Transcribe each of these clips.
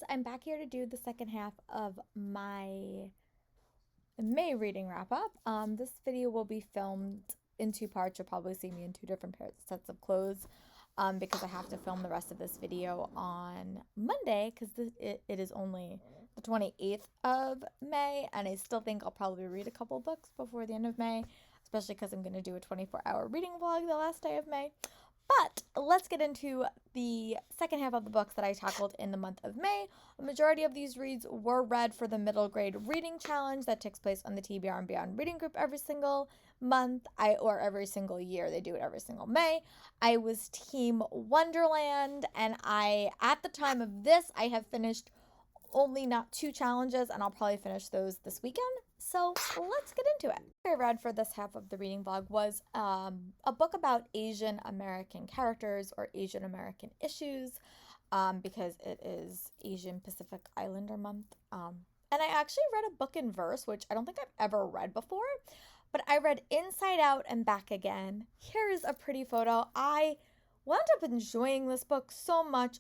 friends. I'm back here to do the second half of my May reading wrap up. This video will be filmed in two parts. You'll probably see me in two different sets of clothes because I have to film the rest of this video on Monday because it is only the 28th of May, and I still think I'll probably read a couple books before the end of May, especially because I'm going to do a 24-hour reading vlog the last day of May. But let's get into the second half of the books that I tackled in the month of May. The majority of these reads were read for the middle grade reading challenge that takes place on the TBR and Beyond reading group every single month, or every single year. They do it every single May. I was Team Wonderland, and at the time of this, I have finished only not 2 challenges, and I'll probably finish those this weekend. So let's get into it. What I read for this half of the reading vlog was a book about Asian American characters or Asian American issues because it is Asian Pacific Islander month. And I actually read a book in verse, which I don't think I've ever read before, but I read Inside Out and Back Again. Here's a pretty photo. I wound up enjoying this book so much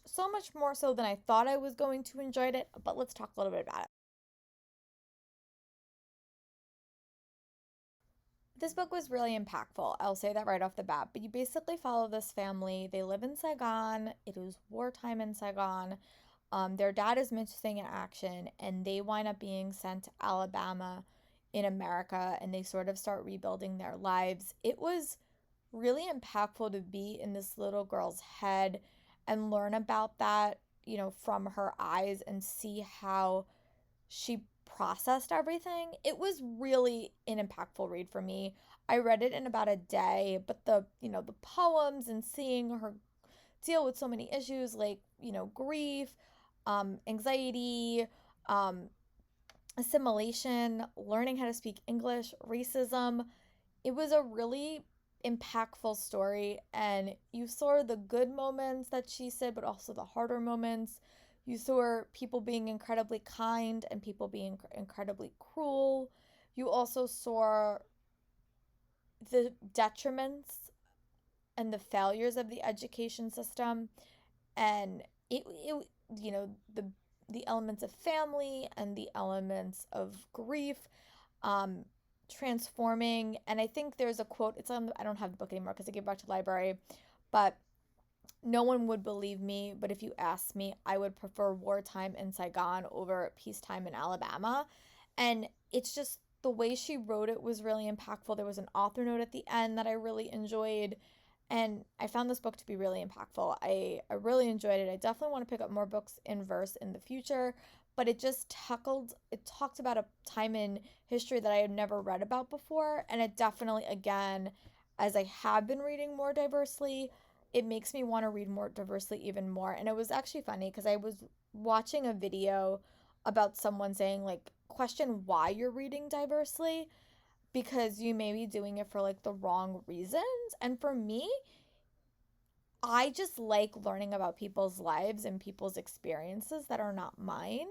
more so than I thought I was going to enjoy it, but let's talk a little bit about it. This book was really impactful. I'll say that right off the bat. But you basically follow this family. They live in Saigon. It is wartime in Saigon. Their dad is missing in action, and they wind up being sent to Alabama in America, and they sort of start rebuilding their lives. It was really impactful to be in this little girl's head and learn about that, from her eyes and see how she processed everything. It was really an impactful read for me. I read it in about a day, but the poems and seeing her deal with so many issues like, grief, anxiety, assimilation, learning how to speak English, racism. It was a really impactful story, and you saw the good moments that she said, but also the harder moments. You saw people being incredibly kind and people being incredibly cruel. You also saw the detriments and the failures of the education system, and it the elements of family and the elements of grief, transforming. And I think there's a quote, I don't have the book anymore because I gave it back to the library, but no one would believe me, but if you asked me, I would prefer wartime in Saigon over peacetime in Alabama. And it's just the way she wrote it was really impactful. There was an author note at the end that I really enjoyed, and I found this book to be really impactful. I really enjoyed it. I definitely want to pick up more books in verse in the future, but it talked about a time in history that I had never read about before, and it definitely, again, as I have been reading more diversely, it makes me want to read more diversely even more. And it was actually funny because I was watching a video about someone saying, like, question why you're reading diversely because you may be doing it for like the wrong reasons. And for me, I just like learning about people's lives and people's experiences that are not mine.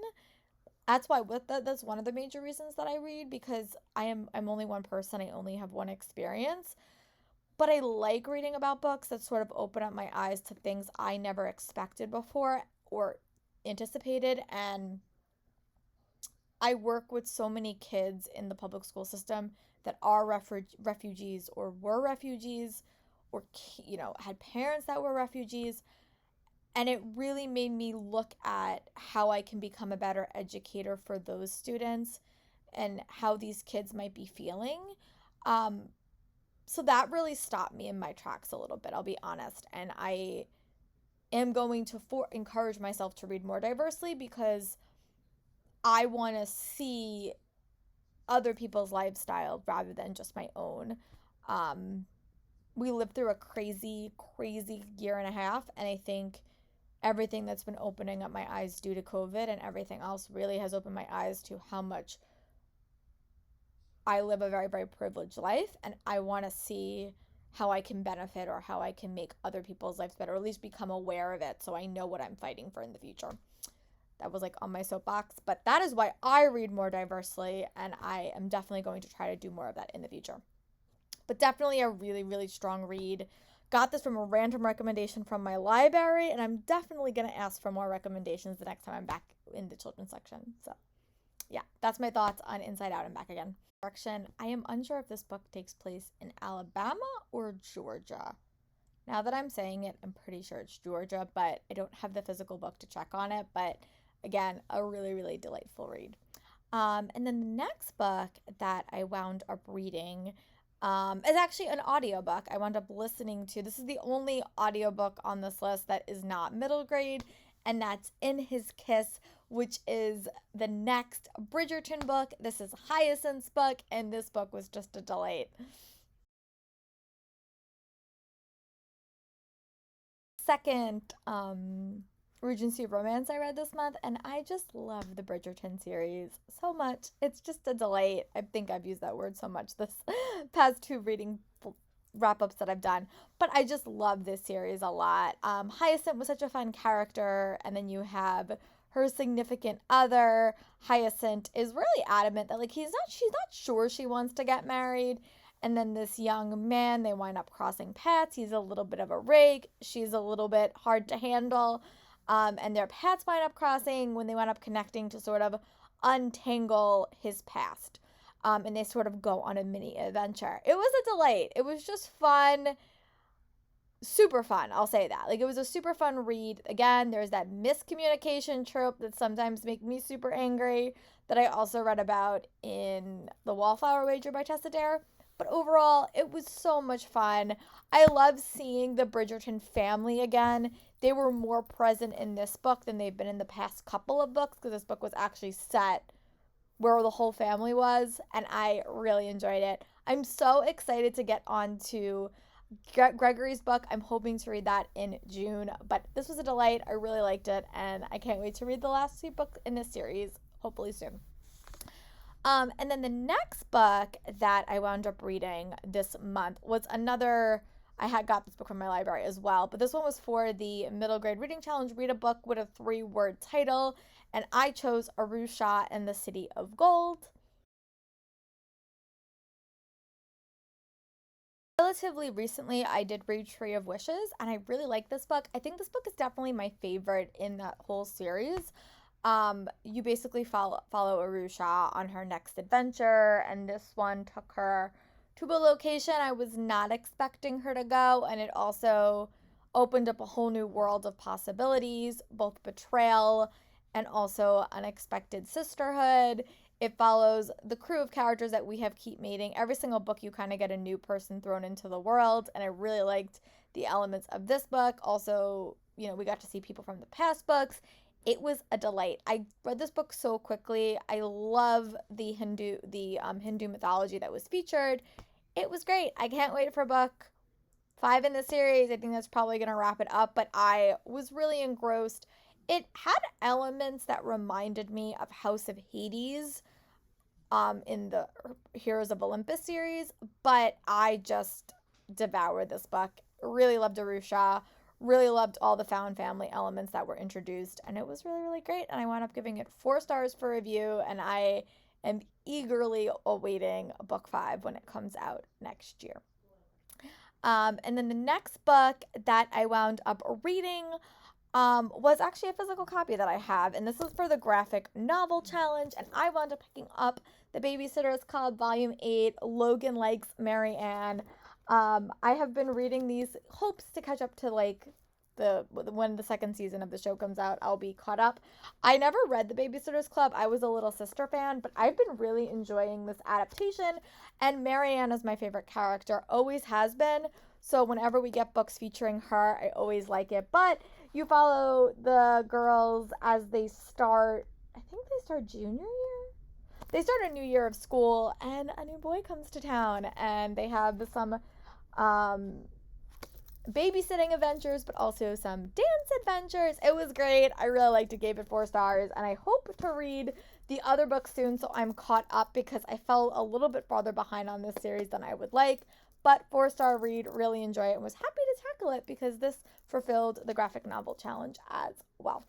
That's one of the major reasons that I read, because I'm only one person. I only have one experience. But I like reading about books that sort of open up my eyes to things I never expected before or anticipated. And I work with so many kids in the public school system that are refugees or were refugees or, had parents that were refugees. And it really made me look at how I can become a better educator for those students and how these kids might be feeling. So that really stopped me in my tracks a little bit, I'll be honest. And I am going to encourage myself to read more diversely because I want to see other people's lifestyle rather than just my own. We lived through a crazy, crazy year and a half, and I think everything that's been opening up my eyes due to COVID and everything else really has opened my eyes to how much I live a very, very privileged life, and I want to see how I can benefit or how I can make other people's lives better, or at least become aware of it so I know what I'm fighting for in the future. That was like on my soapbox, but that is why I read more diversely, and I am definitely going to try to do more of that in the future. But definitely a really, really strong read. got this from a random recommendation from my library, and I'm definitely going to ask for more recommendations the next time I'm back in the children's section. So, yeah, that's my thoughts on Inside Out and Back Again. Direction, I am unsure if this book takes place in Alabama or Georgia. Now that I'm saying it, I'm pretty sure it's Georgia, but I don't have the physical book to check on it. But again, a really, really delightful read. And then the next book that I wound up reading is actually an audiobook I wound up listening to. This is the only audiobook on this list that is not middle grade, and that's In His Kiss, which is the next Bridgerton book. This is Hyacinth's book, and this book was just a delight. Second Regency romance I read this month, and I just love the Bridgerton series so much. It's just a delight. I think I've used that word so much this past two reading wrap-ups that I've done, but I just love this series a lot. Hyacinth was such a fun character, and then you have her significant other. Hyacinth is really adamant that she's not sure she wants to get married. And then this young man, they wind up crossing paths. He's a little bit of a rake. She's a little bit hard to handle. And their paths wind up crossing when they wind up connecting to sort of untangle his past. And they sort of go on a mini adventure. It was a delight. It was just fun. Super fun, I'll say that. It was a super fun read. Again, there's that miscommunication trope that sometimes make me super angry that I also read about in The Wallflower Wager by Tessa Dare. But overall, it was so much fun. I love seeing the Bridgerton family again. They were more present in this book than they've been in the past couple of books, because this book was actually set where the whole family was, and I really enjoyed it. I'm so excited to get on to Gregory's book. I'm hoping to read that in June, but this was a delight. I really liked it, and I can't wait to read the last two books in this series, hopefully soon. And then the next book that I wound up reading this month was another, I had got this book from my library as well, but this one was for the middle grade reading challenge, read a book with a 3-word title, and I chose Arusha and the City of Gold. Relatively recently, I did read Tree of Wishes, and I really like this book. I think this book is definitely my favorite in that whole series. You basically follow Arusha on her next adventure, and this one took her to a location I was not expecting her to go, and it also opened up a whole new world of possibilities, both betrayal and also unexpected sisterhood. It follows the crew of characters that we have keep meeting. Every single book you kind of get a new person thrown into the world, and I really liked the elements of this book. Also, we got to see people from the past books. It was a delight. I read this book so quickly. I love the Hindu mythology that was featured. It was great. I can't wait for book 5 in the series. I think that's probably going to wrap it up, but I was really engrossed. It had elements that reminded me of House of Hades in the Heroes of Olympus series, but I just devoured this book. Really loved Arusha. Really loved all the found family elements that were introduced, and it was really, really great, and I wound up giving it 4 stars for review, and I am eagerly awaiting book 5 when it comes out next year. And then the next book that I wound up reading was actually a physical copy that I have, and this is for the graphic novel challenge, and I wound up picking up The Babysitter's Club Volume 8, Logan Likes Mary Ann. I have been reading these, hopes to catch up to when the second season of the show comes out, I'll be caught up. I never read The Babysitter's Club. I was a Little Sister fan, but I've been really enjoying this adaptation, and Mary Ann is my favorite character, always has been. So whenever we get books featuring her, I always like it. But you follow the girls as they start, I think they start junior year? They start a new year of school, and a new boy comes to town, and they have some babysitting adventures, but also some dance adventures. It was great. I really liked it, gave it 4 stars, and I hope to read the other books soon so I'm caught up, because I fell a little bit farther behind on this series than I would like. But 4-star read, really enjoy it, and was happy to tackle it because this fulfilled the graphic novel challenge as well.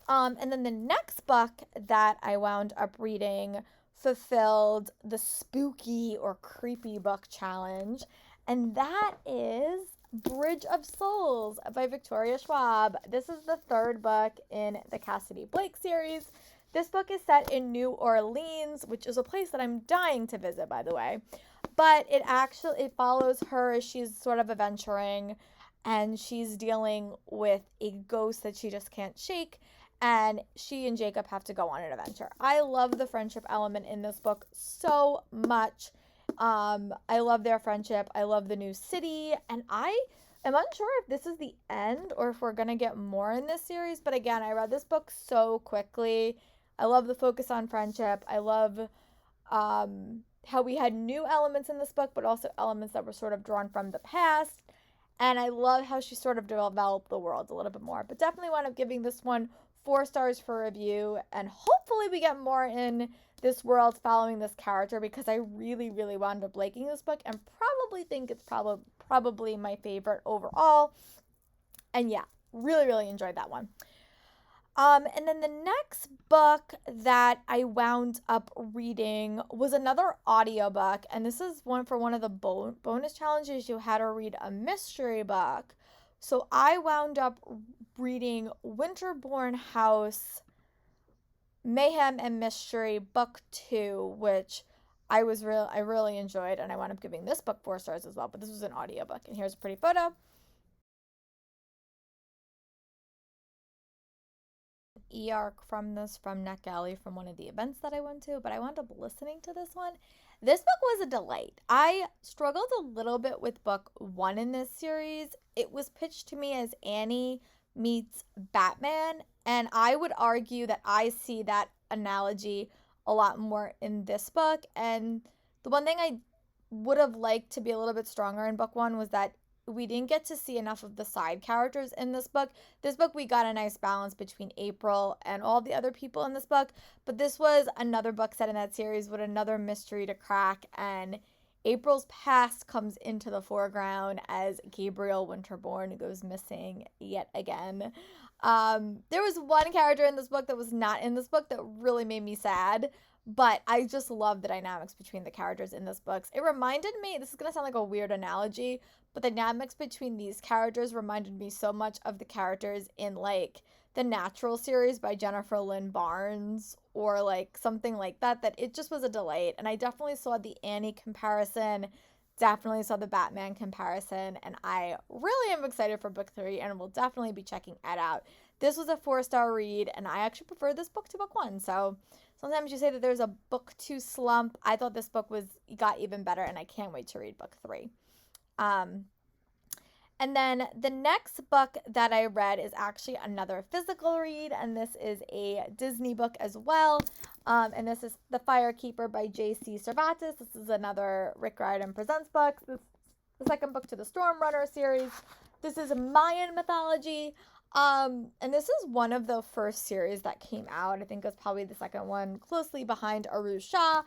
And then the next book that I wound up reading fulfilled the spooky or creepy book challenge, and that is Bridge of Souls by Victoria Schwab. This is the third book in the Cassidy Blake series. This book is set in New Orleans, which is a place that I'm dying to visit, by the way. But it follows her as she's sort of adventuring, and she's dealing with a ghost that she just can't shake, and she and Jacob have to go on an adventure. I love the friendship element in this book so much. I love their friendship. I love the new city, and I am unsure if this is the end or if we're gonna get more in this series. But again, I read this book so quickly. I love the focus on friendship. I love how we had new elements in this book, but also elements that were sort of drawn from the past. And I love how she sort of developed the world a little bit more. But definitely wound up giving this one 4 stars for review. And hopefully we get more in this world following this character, because I really, really wound up liking this book and probably think it's probably my favorite overall. And yeah, really, really enjoyed that one. And then the next book that I wound up reading was another audiobook, and this is one of the bonus challenges. You had to read a mystery book. So I wound up reading Winterbourne House Mayhem and Mystery Book 2, which I really enjoyed, and I wound up giving this book 4 stars as well, but this was an audiobook. And here's a pretty photo. E-arc from Neck Alley from one of the events that I went to, but I wound up listening to this one. This book was a delight. I struggled a little bit with book 1 in this series. It was pitched to me as Annie meets Batman, and I would argue that I see that analogy a lot more in this book. And the one thing I would have liked to be a little bit stronger in book 1 was that we didn't get to see enough of the side characters in this book. This book, we got a nice balance between April and all the other people in this book, but this was another book set in that series with another mystery to crack, and April's past comes into the foreground as Gabriel Winterbourne goes missing yet again. There was one character in this book that was not in this book that really made me sad, but I just love the dynamics between the characters in this book. It reminded me, this is going to sound like a weird analogy, but the dynamics between these characters reminded me so much of the characters in, like, the Natural series by Jennifer Lynn Barnes, or like something like that, that it just was a delight. And I definitely saw the Annie comparison, definitely saw the Batman comparison, and I really am excited for book 3 and will definitely be checking it out. This was a 4-star read, and I actually prefer this book to book 1. So sometimes you say that there's a book 2 slump. I thought this book got even better, and I can't wait to read book 3. And then the next book that I read is actually another physical read, and this is a Disney book as well. And this is The Firekeeper by J.C. Cervantes. This is another Rick Riordan Presents book. This is the second book to the Storm Runner series. This is Mayan mythology. And this is one of the first series that came out. I think it was probably the second one, closely behind Aru Shah.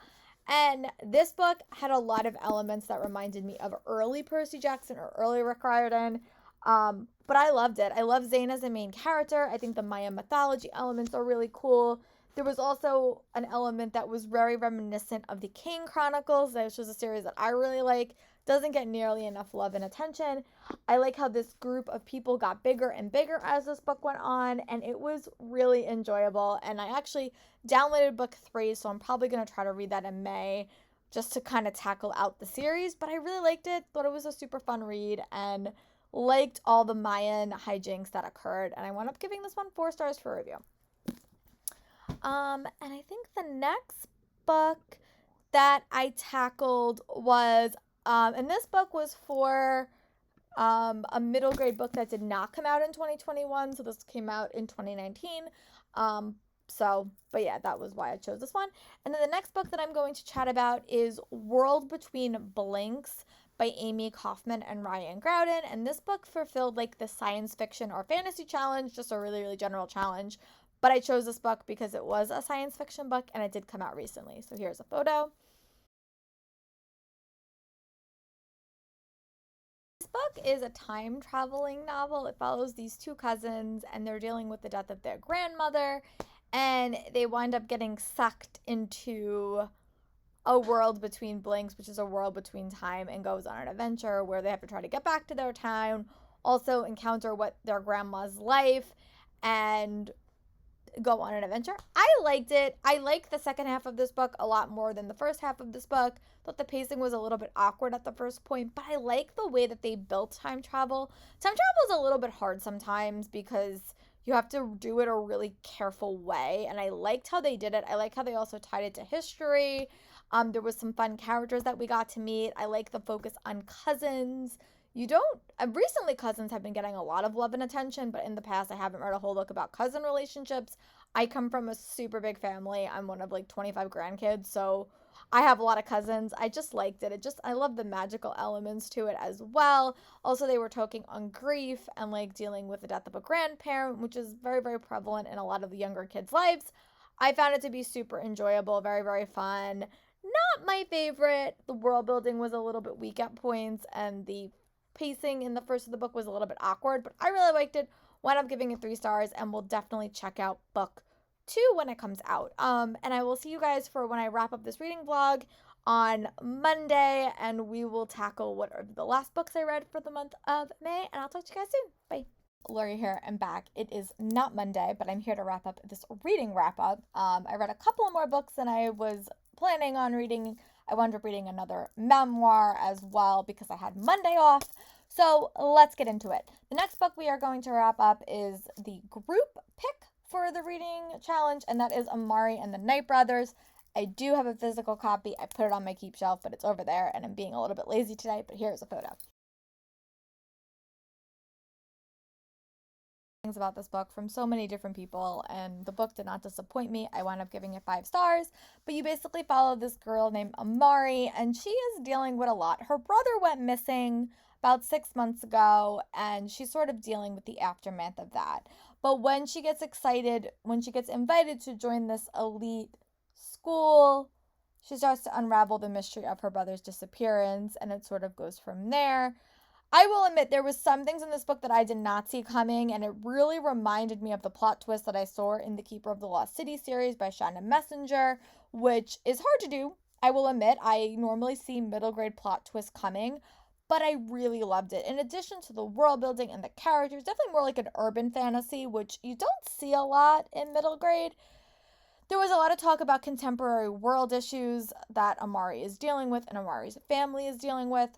And this book had a lot of elements that reminded me of early Percy Jackson or early Rick Riordan. But I loved it. I love Zane as a main character. I think the Maya mythology elements are really cool. There was also an element that was very reminiscent of the King Chronicles, which was a series that I really like. Doesn't get nearly enough love and attention. I like how this group of people got bigger and bigger as this book went on, and it was really enjoyable. And I actually downloaded book 3, so I'm probably going to try to read that in May just to kind of tackle out the series. But I really liked it, thought it was a super fun read, and liked all the Mayan hijinks that occurred. And I wound up giving this one 4 stars for review. And I think the next book that I tackled was, and this book was for a middle grade book that did not come out in 2021. So this came out in 2019. But yeah, that was why I chose this one. And then the next book that I'm going to chat about is World Between Blinks by Amy Kaufman and Ryan Groudon. And this book fulfilled like the science fiction or fantasy challenge, just a really, really general challenge. But I chose this book because it was a science fiction book and it did come out recently. So here's a photo. This book is a time traveling novel. It follows these 2 cousins and they're dealing with the death of their grandmother, and they wind up getting sucked into a world between blinks, which is a world between time, and goes on an adventure where they have to try to get back to their town, also encounter what their grandma's life, and go on an adventure. I liked it. I like the second half of this book a lot more than the first half of this book. Thought the pacing was a little bit awkward at the first point, but I like the way that they built time travel. Time travel is a little bit hard sometimes because you have to do it a really careful way, and I liked how they did it. I like how they also tied it to history. There was some fun characters that we got to meet. I like the focus on cousins. You don't recently cousins have been getting a lot of love and attention, but in the past I haven't read a whole book about cousin relationships. I come from a super big family. I'm one of like 25 grandkids, so I have a lot of cousins. I just liked it. I love the magical elements to it as well. Also, they were talking on grief and like dealing with the death of a grandparent, which is very, very prevalent in a lot of the younger kids' lives. I found it to be super enjoyable, very, very fun. Not my favorite. The world building was a little bit weak at points, and the pacing in the first of the book was a little bit awkward, but I really liked it. Wound up giving it 3 stars, and we'll definitely check out book 2 when it comes out. And I will see you guys for when I wrap up this reading vlog on Monday, and we will tackle what are the last books I read for the month of May, and I'll talk to you guys soon. Bye. Lori here and back. It is not Monday, but I'm here to wrap up this reading wrap up. I read a couple of more books than I was planning on reading. I wound up reading another memoir as well because I had Monday off. So let's get into it. The next book we are going to wrap up is the group pick for the reading challenge, and that is AMARI and the Night Brothers. I do have a physical copy. I put it on my keep shelf, but it's over there, and I'm being a little bit lazy today, but here's a photo. Things about this book from so many different people, and the book did not disappoint me. I wound up giving it 5 stars, but you basically follow this girl named AMARI, and she is dealing with a lot. Her brother went missing about 6 months ago, and she's sort of dealing with the aftermath of that. But when she gets excited, when she gets invited to join this elite school, she starts to unravel the mystery of her brother's disappearance, and it sort of goes from there. I will admit there was some things in this book that I did not see coming, and it really reminded me of the plot twist that I saw in the Keeper of the Lost City series by Shannon Messenger, which is hard to do. I will admit I normally see middle grade plot twists coming, but I really loved it. In addition to the world building and the characters, definitely more like an urban fantasy, which you don't see a lot in middle grade. There was a lot of talk about contemporary world issues that AMARI is dealing with and AMARI's family is dealing with.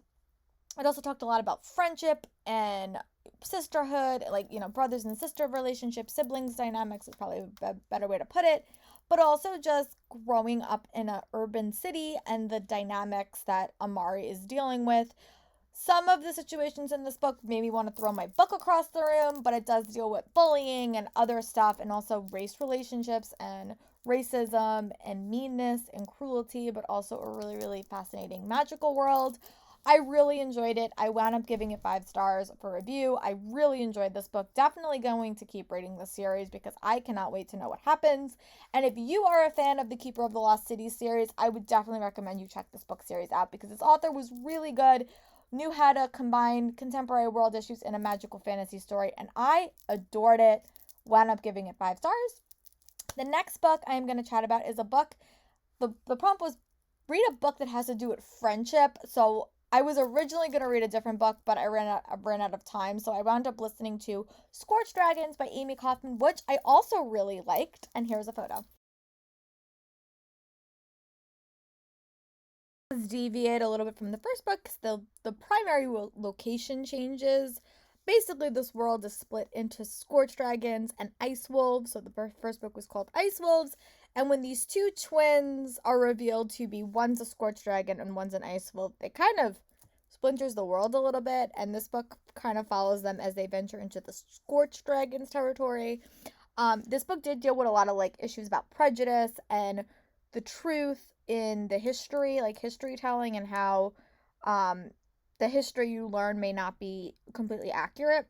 It also talked a lot about friendship and sisterhood, like, brothers and sister relationships, siblings dynamics is probably a better way to put it, but also just growing up in an urban city and the dynamics that AMARI is dealing with. Some of the situations in this book made me want to throw my book across the room, but it does deal with bullying and other stuff, and also race relationships and racism and meanness and cruelty, but also a really, really fascinating magical world. I really enjoyed it. I wound up giving it 5 stars for review. I really enjoyed this book. Definitely going to keep reading this series because I cannot wait to know what happens. And if you are a fan of the Keeper of the Lost City series, I would definitely recommend you check this book series out because its author was really good, knew how to combine contemporary world issues in a magical fantasy story, and I adored it. Wound up giving it 5 stars. The next book I am going to chat about is a book. The prompt was read a book that has to do with friendship. So I was originally going to read a different book, but I ran out of time. So I wound up listening to Scorched Dragons by Amy Kaufman, which I also really liked. And here's a photo. Let's deviate a little bit from the first book because the primary location changes. Basically, this world is split into Scorched Dragons and Ice Wolves. So the first book was called Ice Wolves. And when these 2 twins are revealed to be, one's a Scorched Dragon and one's an Ice Wolf, it kind of splinters the world a little bit. And this book kind of follows them as they venture into the Scorched Dragons territory. This book did deal with a lot of issues about prejudice and the truth in the history, history telling, and how the history you learn may not be completely accurate.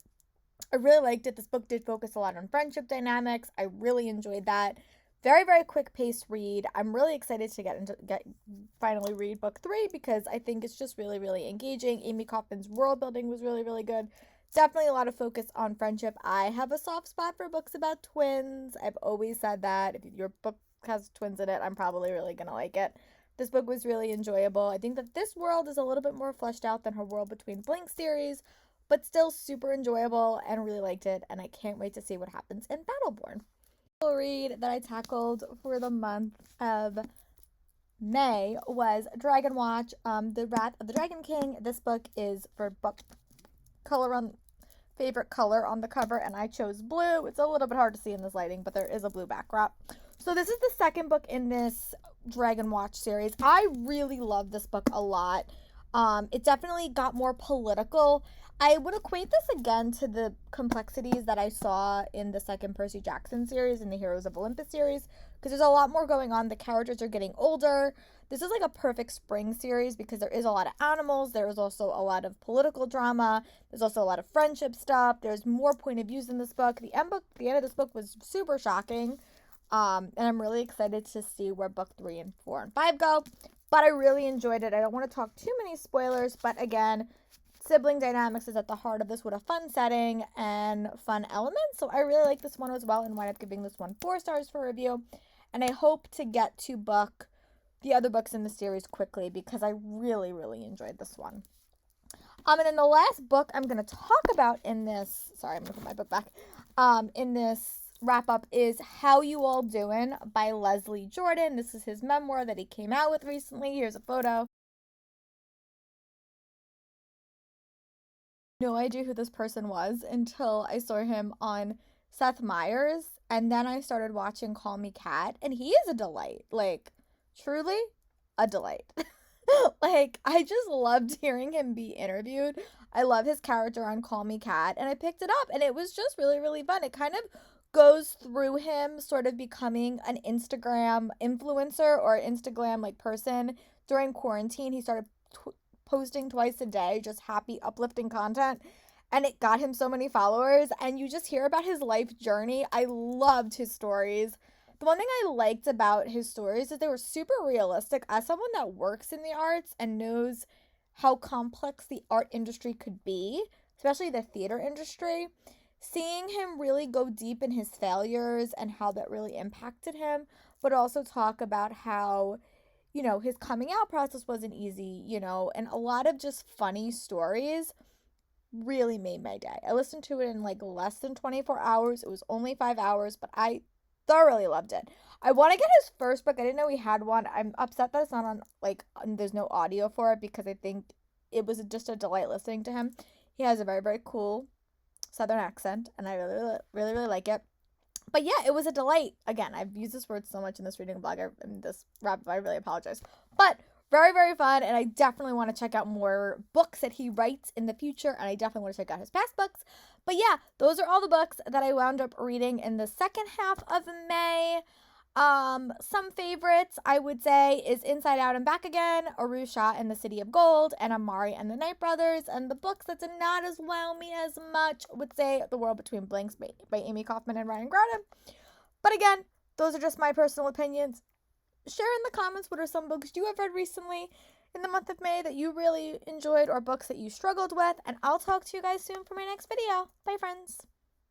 I really liked it. This book did focus a lot on friendship dynamics. I really enjoyed that. Very, very quick paced read. I'm really excited to finally read book 3 because I think it's just really, really engaging. Amy Kaufman's world building was really, really good. Definitely a lot of focus on friendship. I have a soft spot for books about twins. I've always said that. If your book has twins in it, I'm probably really going to like it. This book was really enjoyable. I think that this world is a little bit more fleshed out than her World Between Blanks series, but still super enjoyable and really liked it. And I can't wait to see what happens in Battleborn. The read that I tackled for the month of May was Dragon Watch, The Wrath of the Dragon King. This book is for book color on favorite color on the cover, and I chose blue. It's a little bit hard to see in this lighting, but there is a blue backdrop. So this is the second book in this Dragon Watch series. I really love this book a lot. It definitely got more political. I would equate this again to the complexities that I saw in the second Percy Jackson series and the Heroes of Olympus series, because there's a lot more going on. The characters are getting older. This is like a perfect spring series because there is a lot of animals. There is also a lot of political drama. There's also a lot of friendship stuff. There's more point of views in this book. The end of this book was super shocking. And I'm really excited to see where book 3 and 4 and 5 go. But I really enjoyed it. I don't want to talk too many spoilers, but again, sibling dynamics is at the heart of this with a fun setting and fun elements. So I really like this one as well and wind up giving this one 4 stars for review. And I hope to get to book the other books in the series quickly because I really, really enjoyed this one. And then the last book I'm going to talk about in this, sorry, I'm going to put my book back, in this wrap up is How You All Doin' by Leslie Jordan. This is his memoir that he came out with recently. Here's a photo. No idea who this person was until I saw him on Seth Meyers, and then I started watching Call Me Kat, and he is a delight. Like, truly a delight. Like, I just loved hearing him be interviewed. I love his character on Call Me Kat, and I picked it up, and it was just really, really fun. It kind of goes through him sort of becoming an Instagram influencer or Instagram like person during quarantine. He started posting twice a day, just happy, uplifting content, and it got him so many followers. And you just hear about his life journey. I loved his stories. The one thing I liked about his stories is they were super realistic. As someone that works in the arts and knows how complex the art industry could be, especially the theater industry, seeing him really go deep in his failures and how that really impacted him, but also talk about how, you know, his coming out process wasn't easy, you know, and a lot of just funny stories really made my day. I listened to it in like less than 24 hours. It was only 5 hours, but I thoroughly loved it. I want to get his first book. I didn't know he had one. I'm upset that it's not on, like, there's no audio for it because I think it was just a delight listening to him. He has a very, very cool Southern accent, and I really, really, really like it. But yeah, it was a delight. Again, I've used this word so much in this reading blog and this wrap up. I really apologize. But very, very fun, and I definitely want to check out more books that he writes in the future, and I definitely want to check out his past books. But yeah, those are all the books that I wound up reading in the second half of May. Some favorites I would say is Inside Out and Back Again, Arusha and the City of Gold, and Amari and the Night Brothers. And the books that did not as wow me as much would say The World Between Blanks by Amy Kaufman and Ryan Groudon. But again, those are just my personal opinions. Share in the comments what are some books you have read recently in the month of May that you really enjoyed or books that you struggled with. And I'll talk to you guys soon for my next video. Bye, friends.